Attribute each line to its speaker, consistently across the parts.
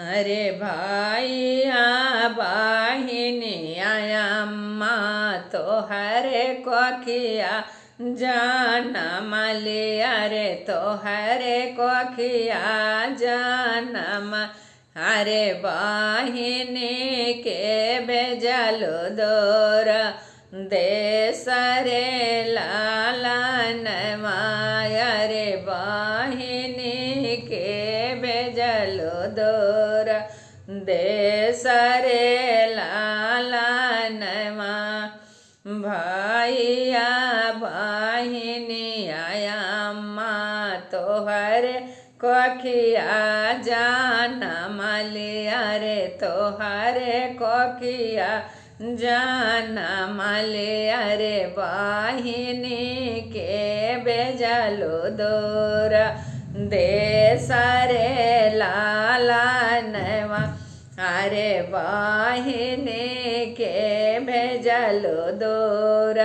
Speaker 1: अरे भैया बहिनिया अम्मा तोहरे कोखिया जनम लिया रे तोहरे कोखिया जनम। अरे बहिनी के भेजलो दोर देश रे लालन माया रे बहिनी के भेजलो दोर देश रे लालन माँ। भैया बहिनिया अम्मा तोहर कोखिया जनम लिया रे तोहर कोखिया जनम लिया रे बहिनी के भेजलो दोर देश रे लालनवा। अरे बहिनी के भेजलो दोर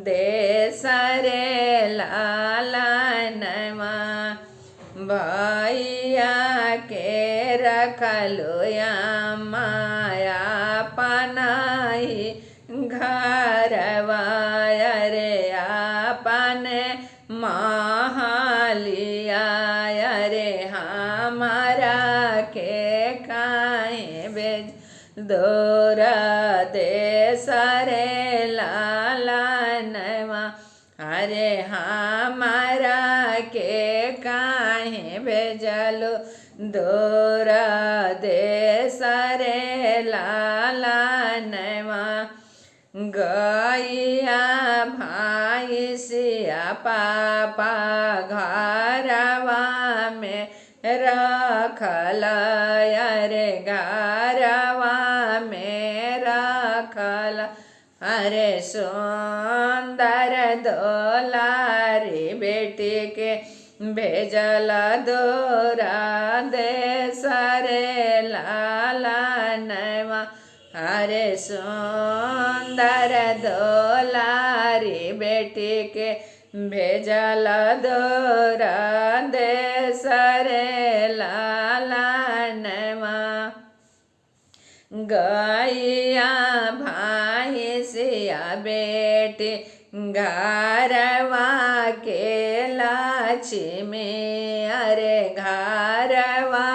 Speaker 1: देश रे लालनवा। भैया के रखलो माया पनाई घरवा रे अपन महालिया रे हमारा के काहे भेज दोर देश रे लालनवा। अरे हमारा के काहे भेजलो दोर देश रे लालनवा। गैया भैंसिया पापा घरवा में रखल अरे घरवा में रखल। अरे सुंदर दुलारी बेटी के भेजल दोरा देश रे लालनवा। अरे सुंदर दुलारी बेटी के भेजल दोरा देश रे लालनवा। गैया भैंसिया बेटी घरवा के लक्ष्मी अरे घरवा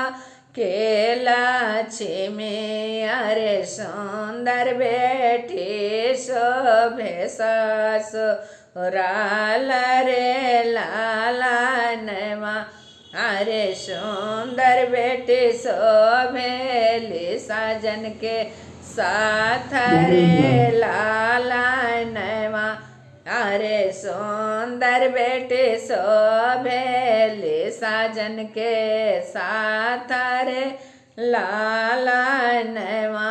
Speaker 1: के लक्ष्मी। अरे सुंदर बेटी शोभे ससुराल रे लालनवा। अरे सुंदर बेटी शोभेली साजन के साथ रे लालनवा। अरे सुंदर बेटी शोभेली साजन के साथ रे लालनवा।